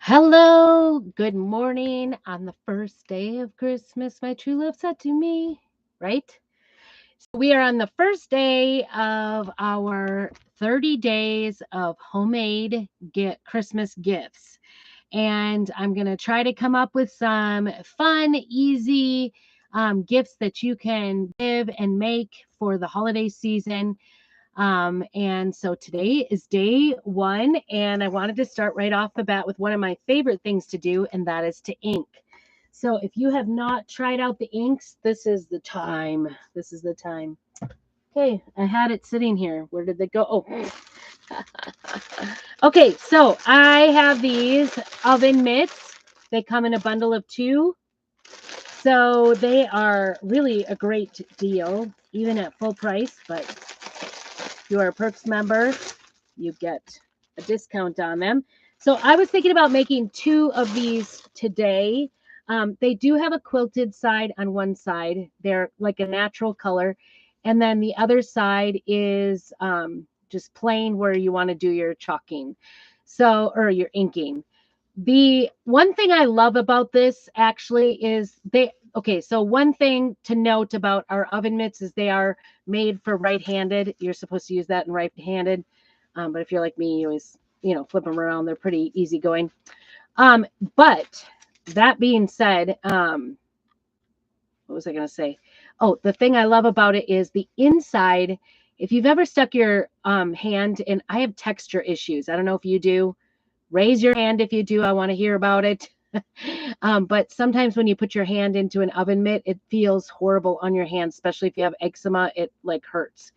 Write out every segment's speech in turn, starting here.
Hello, good morning on the first day of Christmas, my true love said to me, right? So we are on the first day of our 30 days of homemade Christmas gifts. And I'm going to try to come up with some fun, easy gifts that you can give and make for the holiday season. And so today is day one, and I wanted to start right off the bat with one of my favorite things to do, and that is to ink. So if you have not tried out the inks, this is the time. This is the time. Okay, I had it sitting here. Where did they go? Oh, okay. So I have these oven mitts. They come in a bundle of two. So they are really a great deal, even at full price. But if you are a Perks member, you get a discount on them. So I was thinking about making two of these today. They do have a quilted side on one side. They're like a natural color. And then the other side is just plain where you want to do your chalking. So, or your inking. The one thing I love about this actually is okay, so one thing to note about our oven mitts is they are made for right-handed. You're supposed to use that in right-handed. But if you're like me, you always, flip them around. They're pretty easygoing. But that being said, what was I going to say? Oh, the thing I love about it is the inside. If you've ever stuck your hand in, I have texture issues. I don't know if you do. Raise your hand if you do. I want to hear about it. But sometimes when you put your hand into an oven mitt, it feels horrible on your hand, especially if you have eczema. It like hurts.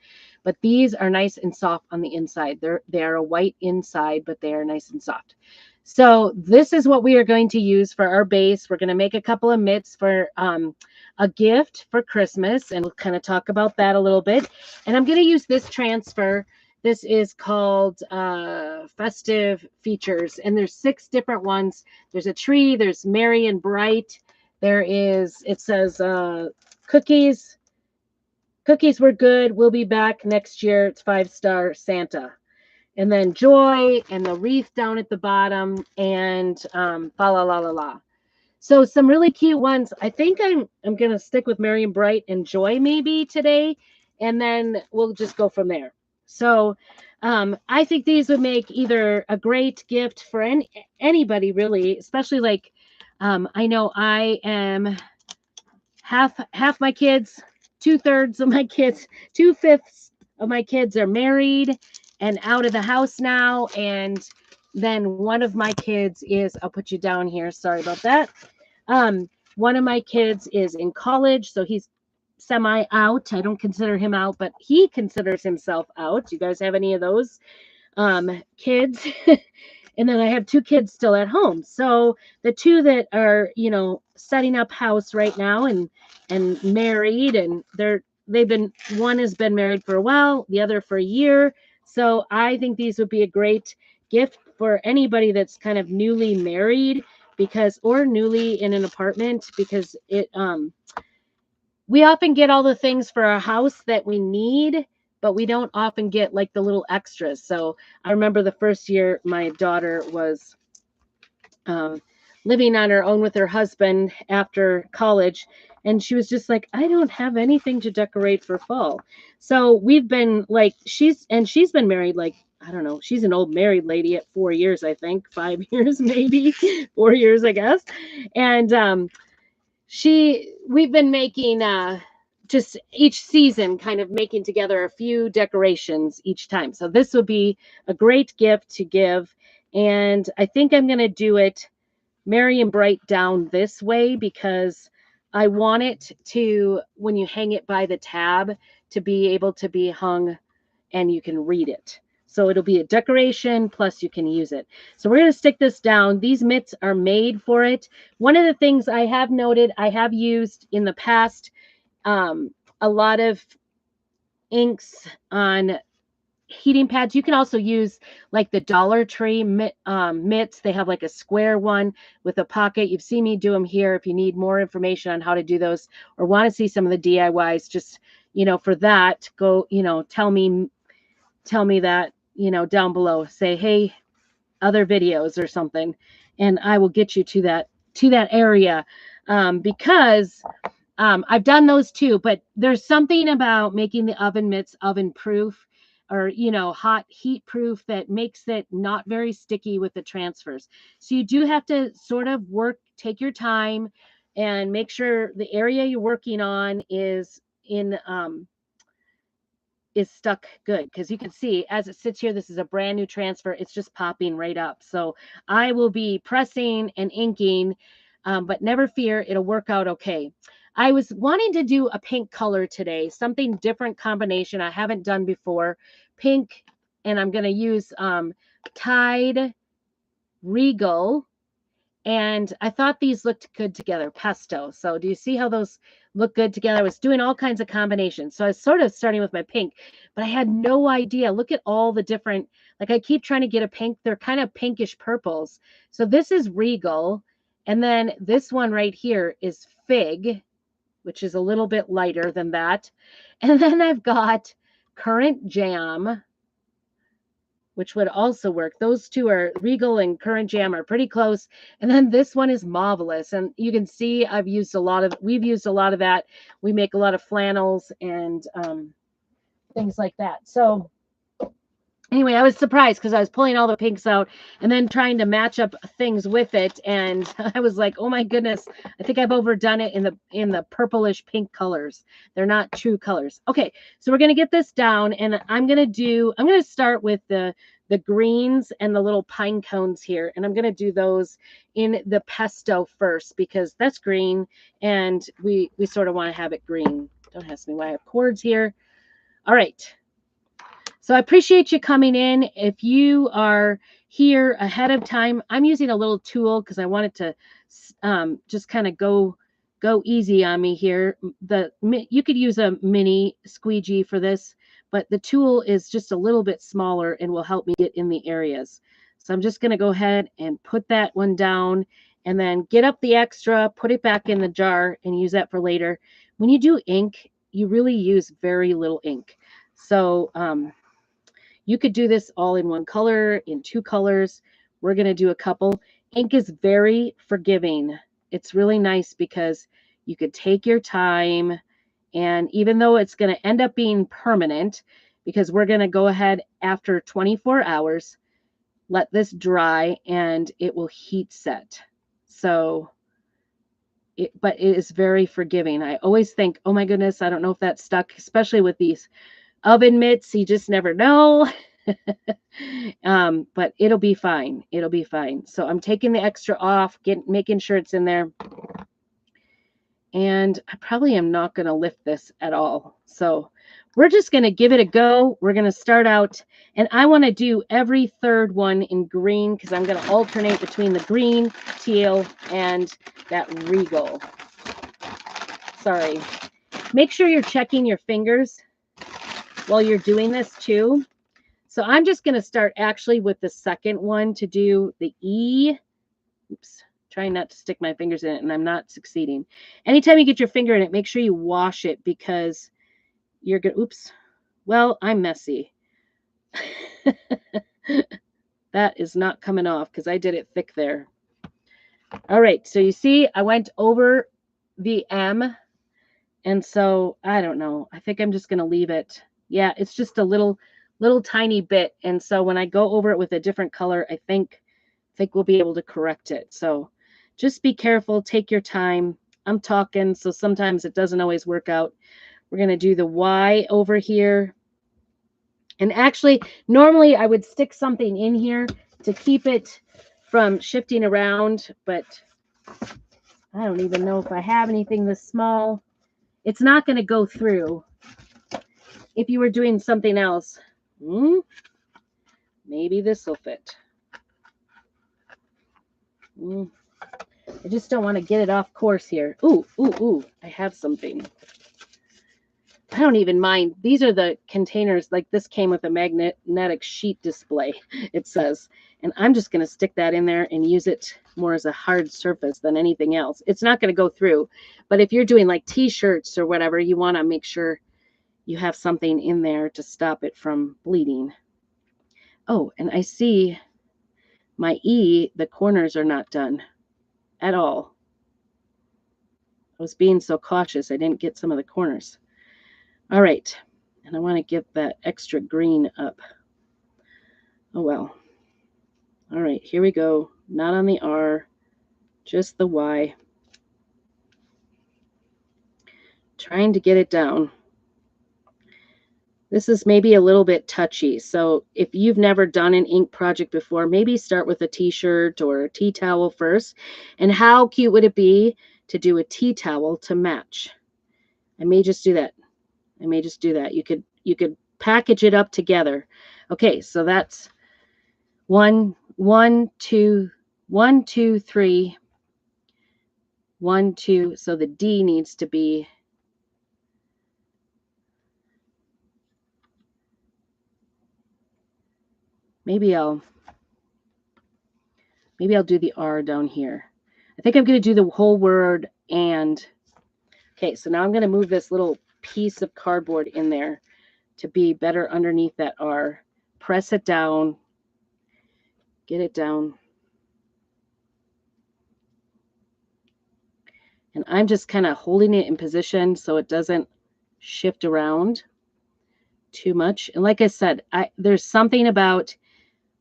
But these are nice and soft on the inside. They are a white inside, but they are nice and soft. So this is what we are going to use for our base. We're going to make a couple of mitts for a gift for Christmas, and we'll kind of talk about that a little bit. And I'm going to use this transfer. This is called Festive Features, and there's 6 different ones. There's a tree, there's merry and bright. It says cookies. Cookies were good. We'll be back next year. It's 5-star Santa. And then joy and the wreath down at the bottom and fa la la la la. So some really cute ones. I think I'm gonna stick with Merry and Bright and Joy maybe today, and then we'll just go from there. So I think these would make either a great gift for anybody really, especially like I know I am half my kids, 2/3 of my kids, 2/5 of my kids are married and out of the house now, and then one of my kids is, I'll put you down here, sorry about that. One of my kids is in college, so he's semi out. I don't consider him out, but he considers himself out. You guys have any of those kids? And then I have 2 kids still at home. So the 2 that are, setting up house right now and married, and they've been, one has been married for a while, the other for a year. So I think these would be a great gift for anybody that's kind of newly married, because or newly in an apartment, because we often get all the things for our house that we need, but we don't often get like the little extras. So I remember the first year my daughter was um, living on her own with her husband after college, and she was just like, I don't have anything to decorate for fall. So we've been like, she's been married like, I don't know, she's an old married lady at 4 years, I think 5 years, maybe 4 years, I guess. And we've been making just each season kind of making together a few decorations each time. So this would be a great gift to give, and I think I'm going to do it merry and bright down this way, because I want it to, when you hang it by the tab, to be able to be hung and you can read it. So it'll be a decoration, plus you can use it. So we're going to stick this down. These mitts are made for it. One of the things I have noted, I have used in the past a lot of inks on heating pads. You can also use like the Dollar Tree mitts. They have like a square one with a pocket. You've seen me do them here. If you need more information on how to do those or want to see some of the DIYs, just, for that, go, tell me that, down below. Say, hey, other videos or something, and I will get you to that area, because I've done those too, but there's something about making the oven mitts oven proof, or hot heat proof, that makes it not very sticky with the transfers. So you do have to sort of take your time and make sure the area you're working on is stuck good, because you can see as it sits here, this is a brand new transfer. It's just popping right up. So I will be pressing and inking, but never fear, it'll work out okay. I was wanting to do a pink color today, something different combination I haven't done before. Pink, and I'm going to use Tide Regal, and I thought these looked good together, pesto. So do you see how those look good together? I was doing all kinds of combinations. So I was sort of starting with my pink, but I had no idea. Look at all the different, like I keep trying to get a pink. They're kind of pinkish purples. So this is Regal. And then this one right here is Fig, which is a little bit lighter than that. And then I've got Currant Jam, which would also work. Those two are Regal and Currant Jam are pretty close. And then this one is Marvelous. And you can see we've used a lot of that. We make a lot of flannels and things like that. So anyway, I was surprised because I was pulling all the pinks out and then trying to match up things with it. And I was like, oh my goodness, I think I've overdone it in the purplish pink colors. They're not true colors. Okay, so we're going to get this down, and I'm going to start with the greens and the little pine cones here. And I'm going to do those in the pesto first because that's green and we sort of want to have it green. Don't ask me why I have cords here. All right. So I appreciate you coming in. If you are here ahead of time, I'm using a little tool because I wanted to just kind of go easy on me here. You could use a mini squeegee for this, but the tool is just a little bit smaller and will help me get in the areas. So I'm just going to go ahead and put that one down and then get up the extra, put it back in the jar and use that for later. When you do ink, you really use very little ink. So, you could do this all in one color, in two colors. We're going to do a couple. Ink is very forgiving. It's really nice because you could take your time, and even though it's going to end up being permanent, because we're going to go ahead after 24 hours, let this dry, and it will heat set. So, but it is very forgiving. I always think, oh my goodness, I don't know if that's stuck, especially with these oven mitts. You just never know. But it'll be fine. It'll be fine. So I'm taking the extra off, making sure it's in there. And I probably am not going to lift this at all. So we're just going to give it a go. We're going to start out, and I want to do every third one in green because I'm going to alternate between the green, teal, and that Regal. Sorry. Make sure you're checking your fingers while you're doing this too. So I'm just going to start actually with the second one to do the E. Oops, trying not to stick my fingers in it, and I'm not succeeding. Anytime you get your finger in it, make sure you wash it because you're going to, oops, well, I'm messy. That is not coming off because I did it thick there. All right, so you see I went over the M, and so I don't know. I think I'm just going to leave it. Yeah, it's just a little tiny bit, and so when I go over it with a different color, I think we'll be able to correct it. So just be careful, take your time. I'm talking, so sometimes it doesn't always work out. We're going to do the Y over here. And actually, normally I would stick something in here to keep it from shifting around, but I don't even know if I have anything this small. It's not going to go through. If you were doing something else, maybe this will fit. I just don't want to get it off course here. Ooh, I have something. I don't even mind. These are the containers. Like this came with a magnetic sheet display, it says. And I'm just going to stick that in there and use it more as a hard surface than anything else. It's not going to go through. But if you're doing like t-shirts or whatever, you want to make sure you have something in there to stop it from bleeding. Oh, and I see my E, the corners are not done at all. I was being so cautious, I didn't get some of the corners. All right, and I want to get that extra green up. Oh well. All right, here we go. Not on the R, just the Y. Trying to get it down. This is maybe a little bit touchy. So if you've never done an ink project before, maybe start with a t-shirt or a tea towel first. And how cute would it be to do a tea towel to match? I may just do that. You could package it up together. Okay, so that's 1, 1, 2, 1, 2, 3, 1, 2. So the D needs to be maybe I'll do the R down here. I think I'm going to do the whole word and. Okay, so now I'm going to move this little piece of cardboard in there to be better underneath that R. Press it down. Get it down. And I'm just kind of holding it in position so it doesn't shift around too much. And like I said, there's something about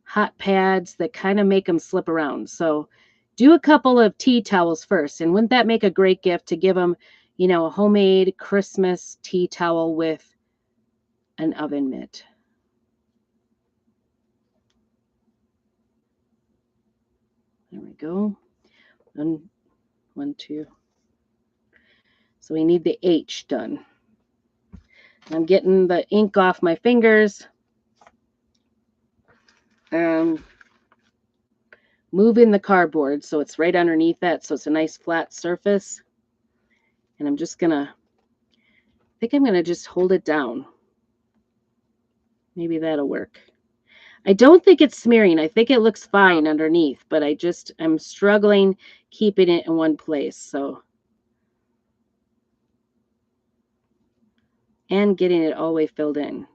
hot pads that kind of make them slip around. So do a couple of tea towels first. And wouldn't that make a great gift to give them, you know, a homemade Christmas tea towel with an oven mitt? There we go. 1, 2. So we need the H done. I'm getting the ink off my fingers. Moving the cardboard so it's right underneath that, so it's a nice flat surface. And I'm just gonna, I think I'm gonna just hold it down. Maybe that'll work. I don't think it's smearing. I think it looks fine underneath, but I'm struggling keeping it in one place. So, and getting it all the way filled in.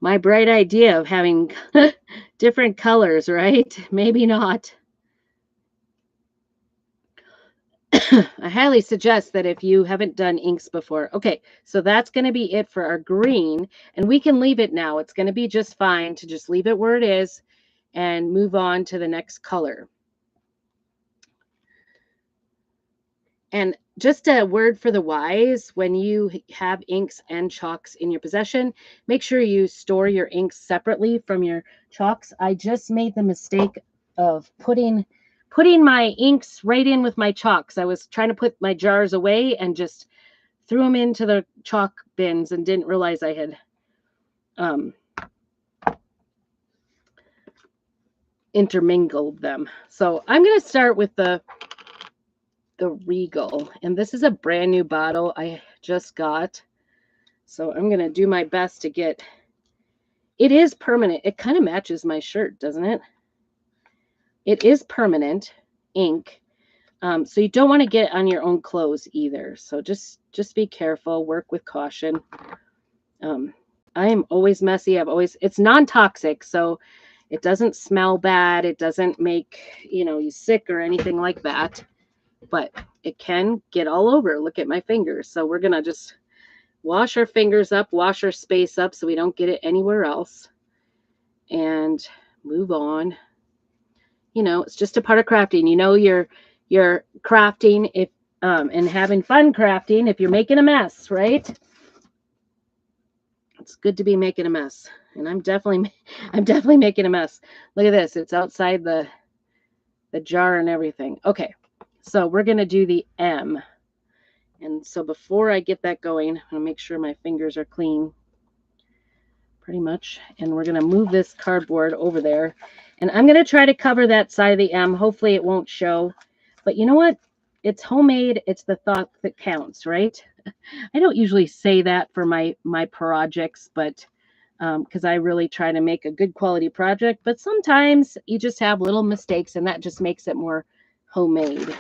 My bright idea of having different colors, right? Maybe not. I highly suggest that if you haven't done inks before. Okay, so that's going to be it for our green, and we can leave it now. It's going to be just fine to just leave it where it is and move on to the next color. And just a word for the wise, when you have inks and chalks in your possession, make sure you store your inks separately from your chalks. I just made the mistake of putting my inks right in with my chalks. I was trying to put my jars away and just threw them into the chalk bins and didn't realize I had intermingled them. So I'm going to start with the Regal, and this is a brand new bottle I just got. So I'm going to do my best to get, it is permanent. It kind of matches my shirt, doesn't it? It is permanent ink. So you don't want to get on your own clothes either. So just be careful, work with caution. I am always messy. It's non-toxic, so it doesn't smell bad. It doesn't make, you sick or anything like that, but it can get all over. Look at my fingers. So we're going to just wash our fingers up, wash our space up so we don't get it anywhere else, and move on. It's just a part of crafting. You're crafting if and having fun crafting if you're making a mess, right? It's good to be making a mess, and I'm definitely making a mess. Look at this. It's outside the jar and everything. Okay, so we're going to do the M. And so before I get that going, I'm going to make sure my fingers are clean, pretty much. And we're going to move this cardboard over there. And I'm going to try to cover that side of the M. Hopefully it won't show. But you know what? It's homemade. It's the thought that counts, right? I don't usually say that for my projects, but because I really try to make a good quality project. But sometimes you just have little mistakes, and that just makes it more homemade.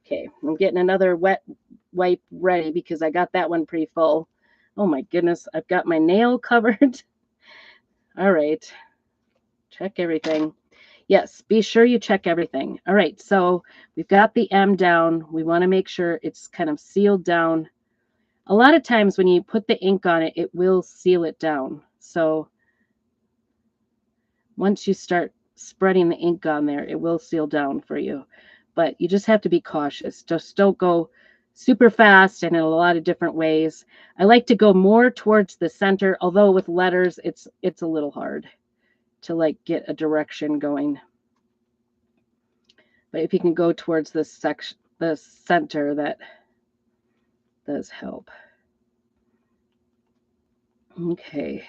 Okay, I'm getting another wet wipe ready because I got that one pretty full. Oh my goodness, I've got my nail covered. All right, check everything. Yes, be sure you check everything. All right, so we've got the M down. We want to make sure it's kind of sealed down. A lot of times when you put the ink on it, it will seal it down. So once you start spreading the ink on there, it will seal down for you. But you just have to be cautious. Just don't go super fast and in a lot of different ways. I like to go more towards the center, although with letters, it's a little hard to like get a direction going. But if you can go towards the center, that does help. Okay.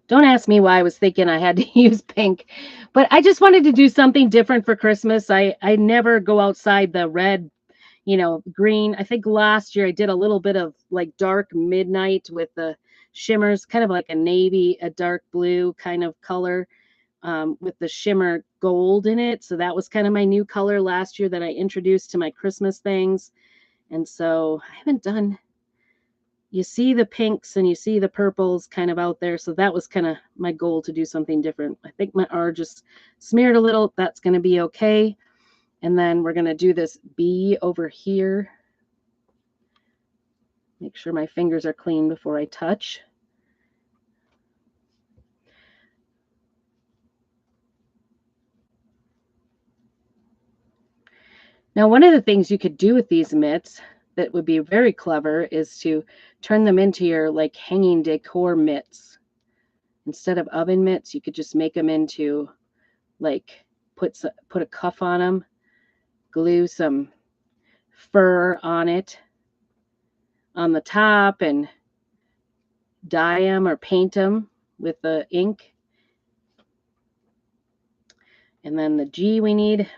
Don't ask me why I was thinking I had to use pink, but I just wanted to do something different for Christmas. I never go outside the red, green. I think last year I did a little bit of like dark midnight with the shimmers, kind of like a navy, a dark blue kind of color, with the shimmer gold in it. So that was kind of my new color last year that I introduced to my Christmas things. And so I haven't done, you see the pinks and you see the purples kind of out there. So that was kind of my goal, to do something different. I think my R just smeared a little. That's going to be okay. And then we're going to do this B over here. Make sure my fingers are clean before I touch. Now, one of the things you could do with these mitts that would be very clever is to turn them into your like hanging decor mitts. Instead of oven mitts, you could just make them into like put a cuff on them, glue some fur on it on the top, and dye them or paint them with the ink. And then the G we need.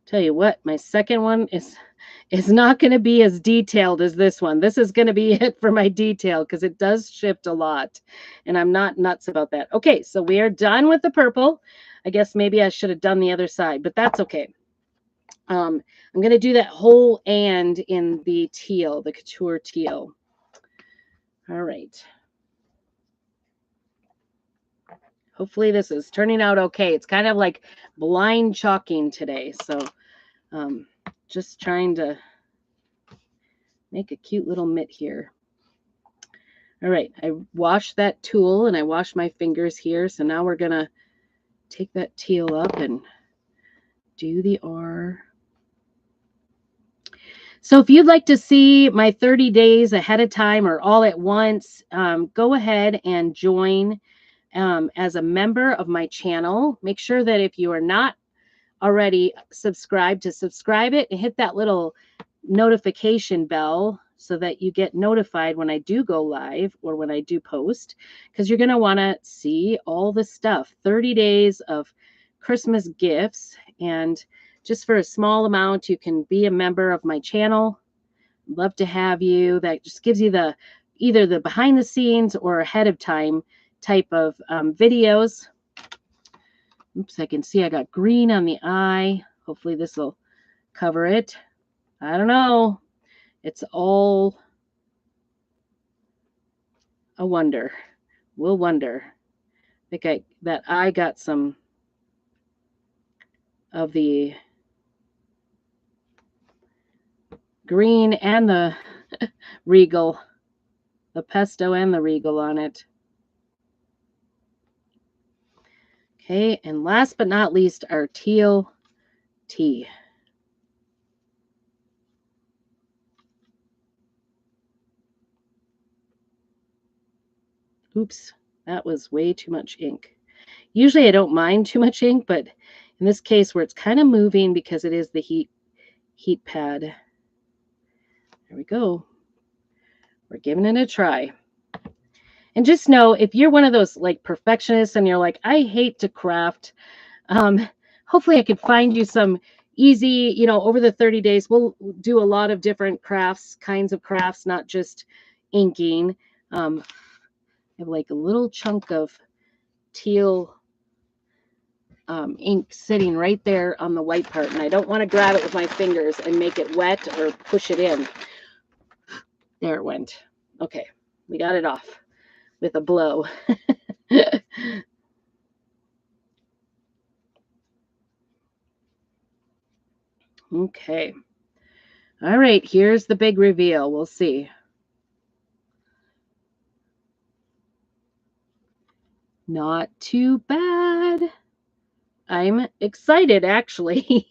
Tell you what, my second one is not going to be as detailed as this one. This is going to be it for my detail because it does shift a lot, and I'm not nuts about that. Okay, so we are done with the purple. I guess maybe I should have done the other side, but that's okay. I'm going to do that whole and in the teal, the couture teal. All right. Hopefully this is turning out okay. It's kind of like blind chalking today, so just trying to make a cute little mitt here. All right, I washed that tool and I washed my fingers here. So now we're going to take that teal up and do the R. So if you'd like to see my 30 days ahead of time or all at once, go ahead and join as a member of my channel. Make sure that if you are not already subscribed, to subscribe it and hit that little notification bell so that you get notified when I do go live or when I do post, because you're going to want to see all the stuff. 30 days of Christmas gifts, and just for a small amount you can be a member of my channel. Love to have you. That just gives you the either the behind the scenes or ahead of time type of videos. Oops, I can see I got green on the eye. Hopefully this will cover it. I don't know. It's all a wonder. We'll wonder. I think that I got some of the green and the regal, the pesto and the regal on it. Okay, and last but not least, our teal tea. Oops, that was way too much ink. Usually I don't mind too much ink, but in this case where it's kind of moving because it is the heat pad. There we go. We're giving it a try. And just know, if you're one of those like perfectionists and you're like, I hate to craft, um, hopefully I could find you some easy, over the 30 days, we'll do a lot of different kinds of crafts, not just inking. I have like a little chunk of teal ink sitting right there on the white part, and I don't want to grab it with my fingers and make it wet or push it in. There it went. Okay, we got it off with a blow. Okay. All right, here's the big reveal. We'll see. Not too bad. I'm excited, actually.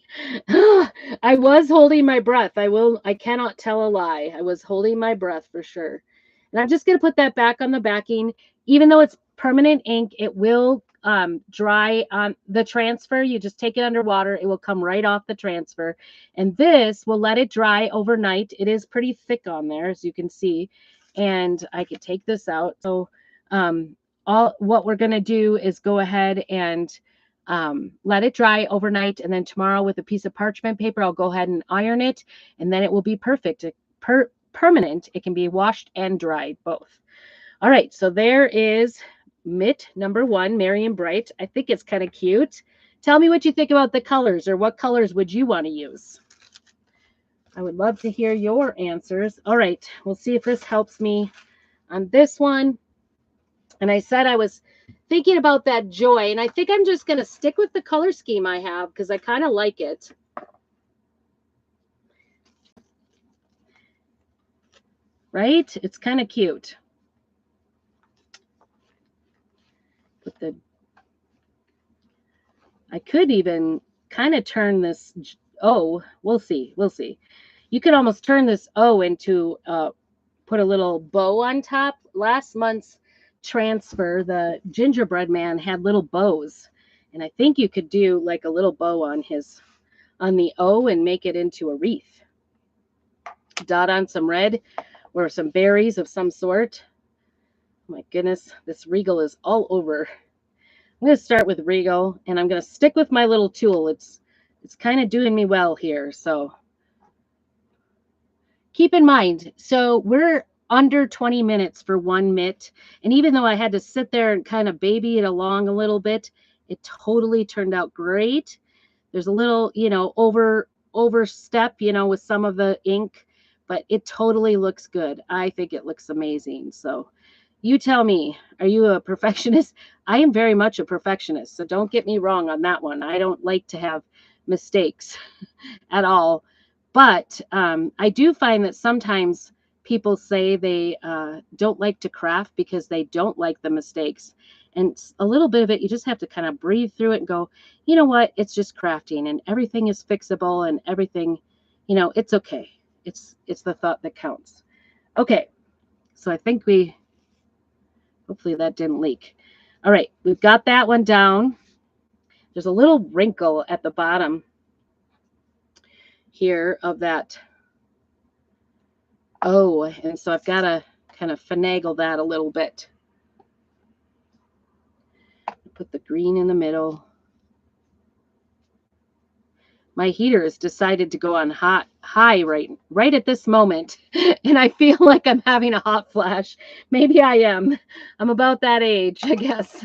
I was holding my breath. I cannot tell a lie. I was holding my breath for sure. And I'm just going to put that back on the backing. Even though it's permanent ink, it will dry on the transfer. You just take it underwater. It will come right off the transfer. And this will let it dry overnight. It is pretty thick on there, as you can see. And I could take this out. So all what we're going to do is go ahead and let it dry overnight, and then tomorrow with a piece of parchment paper, I'll go ahead and iron it, and then it will be perfect. Permanent. It can be washed and dried both. All right, so there is Mitt number 1, Merry and Bright. I think it's kind of cute. Tell me what you think about the colors, or what colors would you want to use? I would love to hear your answers. All right, we'll see if this helps me on this one. And I said I was thinking about that joy, and I think I'm just going to stick with the color scheme I have because I kind of like it. Right? It's kind of cute. I could even kind of turn this O. We'll see. We'll see. You could almost turn this O into put a little bow on top. Last month's transfer, the Gingerbread Man had little bows, and I think you could do like a little bow on the O and make it into a wreath. Dot on some red or some berries of some sort. Oh my goodness, this Regal is all over. I'm going to start with Regal, and I'm going to stick with my little tool. It's kind of doing me well here, so keep in mind, so we're under 20 minutes for one mitt, and even though I had to sit there and kind of baby it along a little bit, it totally turned out great. There's a little, overstep, with some of the ink, but it totally looks good. I think it looks amazing. So you tell me, are you a perfectionist? I am very much a perfectionist, so don't get me wrong on that one. I don't like to have mistakes at all. But I do find that sometimes people say they don't like to craft because they don't like the mistakes. And a little bit of it, you just have to kind of breathe through it and go, you know what? It's just crafting, and everything is fixable, and everything, it's okay. It's the thought that counts. Okay. So I think hopefully that didn't leak. All right. We've got that one down. There's a little wrinkle at the bottom here of that. Oh, and so I've got to kind of finagle that a little bit. Put the green in the middle. My heater has decided to go on high right at this moment, and I feel like I'm having a hot flash. Maybe I am. I'm about that age, I guess.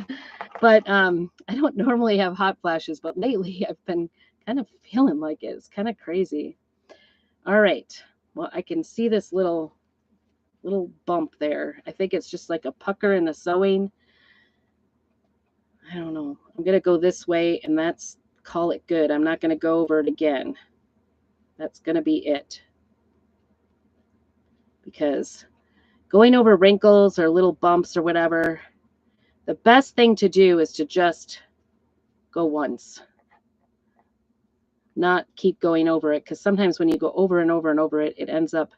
But I don't normally have hot flashes, but lately I've been kind of feeling like it. It's kind of crazy. All right. Well, I can see this little bump there. I think it's just like a pucker in the sewing. I don't know. I'm going to go this way, and call it good. I'm not going to go over it again. That's going to be it. Because going over wrinkles or little bumps or whatever, the best thing to do is to just go once. Not keep going over it, because sometimes when you go over and over and over it, it ends up.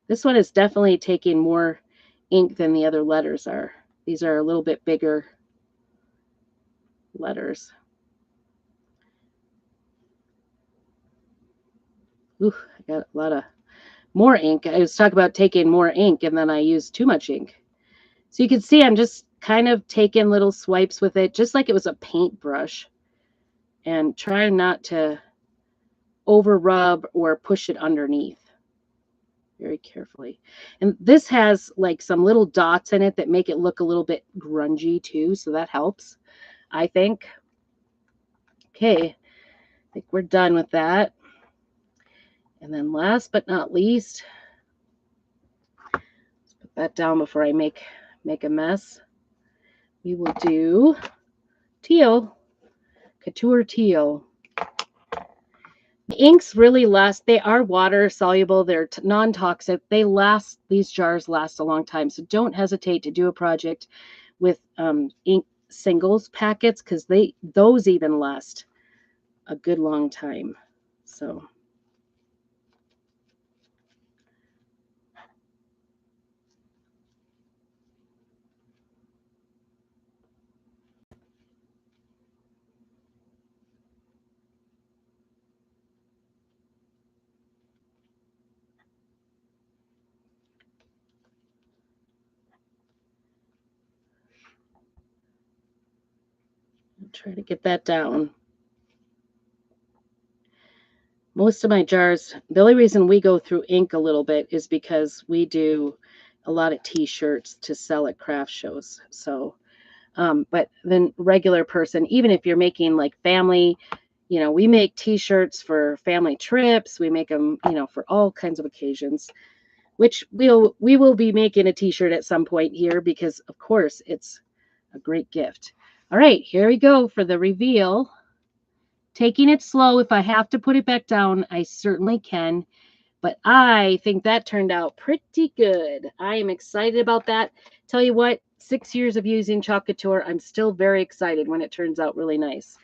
This one is definitely taking more ink than the other letters are. These are a little bit bigger letters. Ooh, I got a lot of more ink. I was talking about taking more ink, and then I used too much ink. So you can see I'm just kind of taking little swipes with it, just like it was a paintbrush, and trying not to over rub or push it underneath very carefully. And this has like some little dots in it that make it look a little bit grungy too, so that helps, I think. Okay, I think we're done with that. And then last but not least, let's put that down before I make a mess. We will do teal, couture teal. The inks really last. They are water soluble. They're non-toxic. They last. These jars last a long time. So don't hesitate to do a project with ink singles packets, because those even last a good long time. So I'll try to get that down. Most of my jars, the only reason we go through ink a little bit is because we do a lot of t-shirts to sell at craft shows. So but then regular person, even if you're making like family, we make t-shirts for family trips. We make them, for all kinds of occasions, which we will be making a t-shirt at some point here, because of course it's a great gift. All right, here we go for the reveal. Taking it slow. If I have to put it back down, I certainly can. But I think that turned out pretty good. I am excited about that. Tell you what, 6 years of using Chalk Couture, I'm still very excited when it turns out really nice.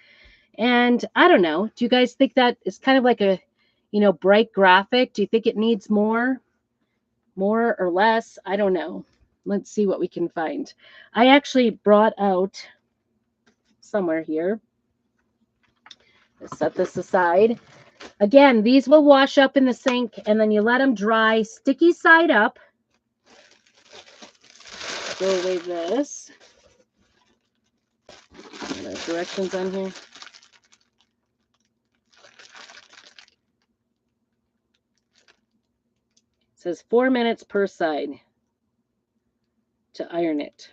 And I don't know, do you guys think that is kind of like a, bright graphic? Do you think it needs more or less? I don't know. Let's see what we can find. I actually brought out somewhere here. Let's set this aside. Again, these will wash up in the sink, and then you let them dry sticky side up. Throw away this. There's directions on here. It says 4 minutes per side to iron it.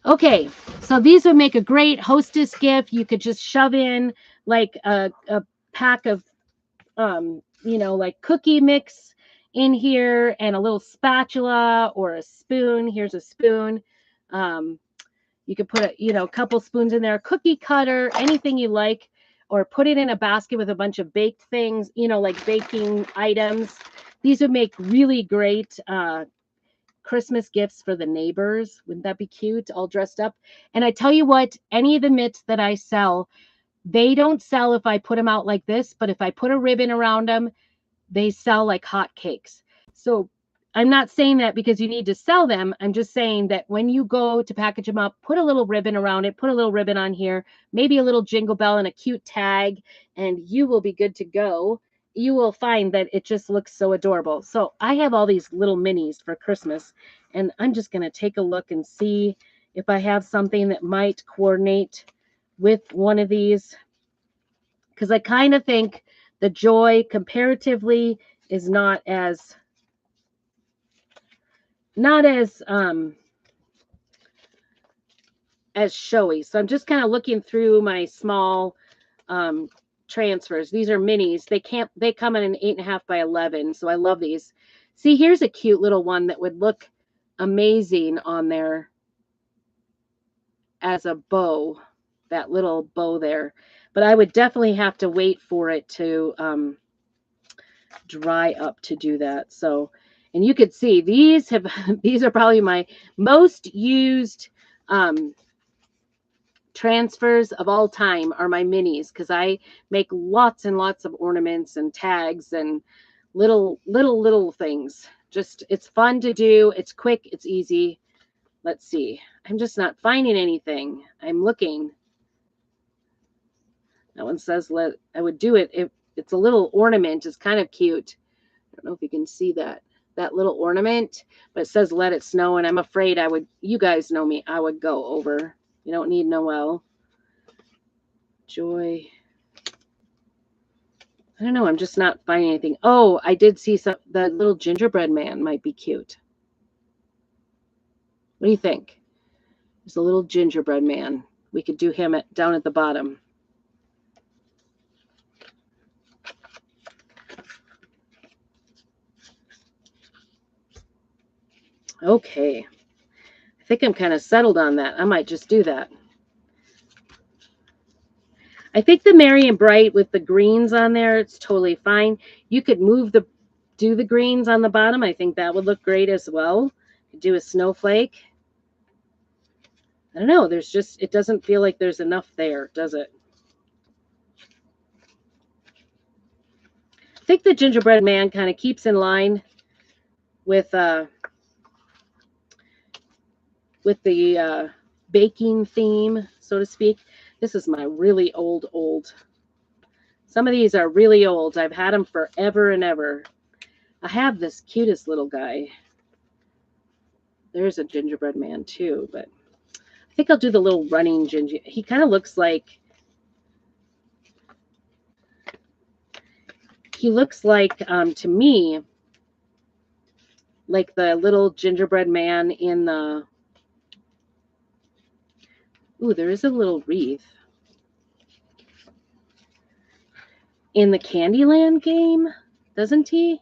Okay, so these would make a great hostess gift. You could just shove in like a pack of, like cookie mix in here, and a little spatula or a spoon. Here's a spoon. You could put a couple spoons in there, cookie cutter, anything you like, or put it in a basket with a bunch of baked things, like baking items. These would make really great Christmas gifts for the neighbors. Wouldn't that be cute? All dressed up. And I tell you what, any of the mitts that I sell, they don't sell if I put them out like this, but if I put a ribbon around them, they sell like hotcakes. So I'm not saying that because you need to sell them. I'm just saying that when you go to package them up, put a little ribbon around it, put a little ribbon on here, maybe a little jingle bell and a cute tag, and you will be good to go. You will find that it just looks so adorable. So I have all these little minis for Christmas, and I'm just going to take a look and see if I have something that might coordinate with one of these, because I kind of think the joy comparatively is not as showy. So I'm just kind of looking through my small transfers. These are minis. They come in an 8.5 by 11. So I love these. See, here's a cute little one that would look amazing on there as a bow, that little bow there. But I would definitely have to wait for it to dry up to do that. So, and you could see these are probably my most used transfers of all time are my minis, because I make lots and lots of ornaments and tags and little things. Just, it's fun to do. It's quick. It's easy. Let's see. I'm just not finding anything. I'm looking. That one says I would do it it's a little ornament. It's kind of cute. I don't know if you can see that little ornament, but it says let it snow, and I'm afraid you guys know me, I would go over. You don't need Noel. Joy. I don't know, I'm just not finding anything. Oh, I did see the little gingerbread man might be cute. What do you think? There's a little gingerbread man. We could do him down at the bottom. Okay. I think I'm kind of settled on that. I might just do that. I think the Merry and Bright with the greens on there, it's totally fine. You could do the greens on the bottom. I think that would look great as well. Do a snowflake. I don't know. It doesn't feel like there's enough there, does it? I think the gingerbread man kind of keeps in line with the baking theme, so to speak. This is my really old. Some of these are really old. I've had them forever and ever. I have this cutest little guy. There's a gingerbread man too, but I think I'll do the little running ginger. He kind of looks like to me like the little gingerbread man in the there is a little wreath in the Candyland game, doesn't he?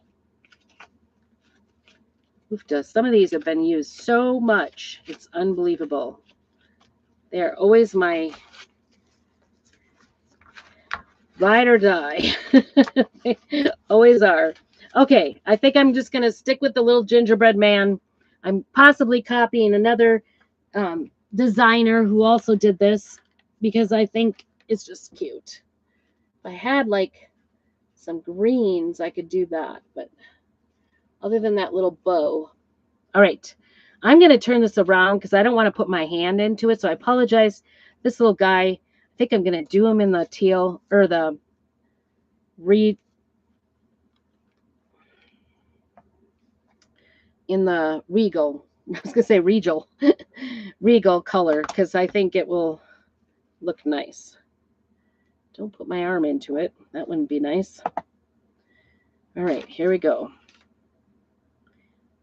Some of these have been used so much. It's unbelievable. They are always my ride or die. They always are. Okay, I think I'm just going to stick with the little gingerbread man. I'm possibly copying another designer who also did this because I think it's just cute. If I had like some greens, I could do that. But other than that little bow. All right, I'm going to turn this around because I don't want to put my hand into it. So I apologize. This little guy, I think I'm going to do him in the teal or the regal. I was going to say regal color because I think it will look nice. Don't put my arm into it. That wouldn't be nice. All right, here we go.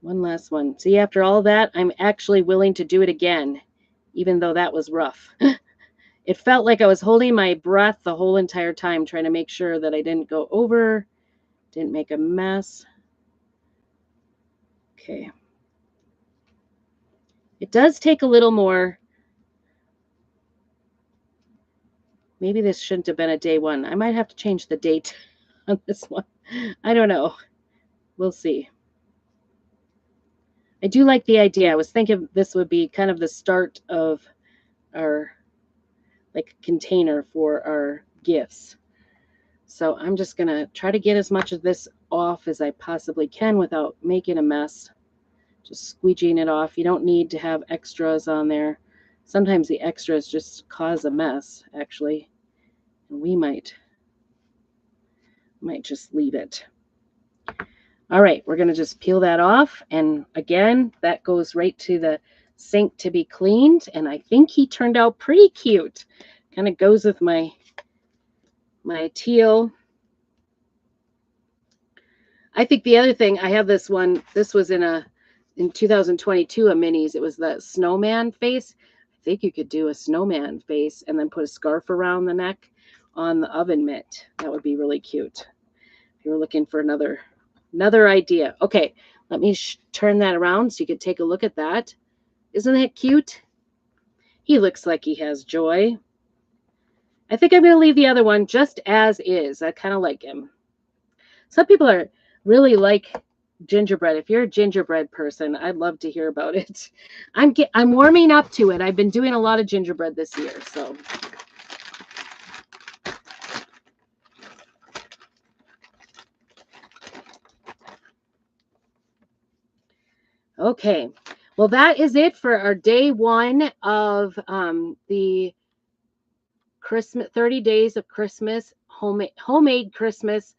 One last one. See, after all that, I'm actually willing to do it again, even though that was rough. It felt like I was holding my breath the whole entire time, trying to make sure that I didn't go over, didn't make a mess. Okay. It does take a little more. Maybe this shouldn't have been a day one. I might have to change the date on this one. I don't know. We'll see. I do like the idea. I was thinking this would be kind of the start of our container for our gifts. So I'm just going to try to get as much of this off as I possibly can without making a mess. Just squeegeeing it off. You don't need to have extras on there. Sometimes the extras just cause a mess, actually. And we might just leave it. All right, we're going to just peel that off. And again, that goes right to the sink to be cleaned. And I think he turned out pretty cute. Kind of goes with my teal. I think the other thing, I have this one. This was in 2022, a minis. It was the snowman face. I think you could do a snowman face and then put a scarf around the neck on the oven mitt. That would be really cute. If you were looking for another idea. Okay, let me turn that around so you could take a look at that. Isn't that cute? He looks like he has joy. I think I'm going to leave the other one just as is. I kind of like him. Some people really like gingerbread. If you're a gingerbread person, I'd love to hear about it. I'm warming up to it. I've been doing a lot of gingerbread this year, so. Okay, well, that is it for our day one of the Christmas 30 days of Christmas homemade Christmas.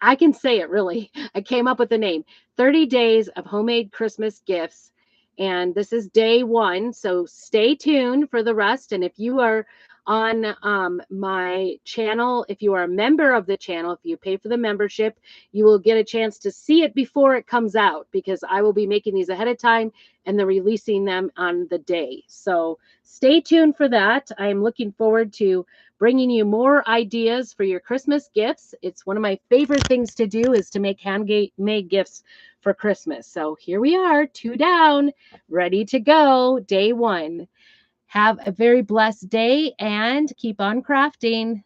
I can say it really. I came up with the name 30 Days of Homemade Christmas Gifts. And this is day 1. So stay tuned for the rest. And if you are on my channel, if you are a member of the channel, if you pay for the membership, you will get a chance to see it before it comes out, because I will be making these ahead of time and then releasing them on the day. So stay tuned for that. I am looking forward to bringing you more ideas for your Christmas gifts. It's one of my favorite things to do, is to make handmade gifts for Christmas. So here we are, 2 down, ready to go, day 1. Have a very blessed day and keep on crafting.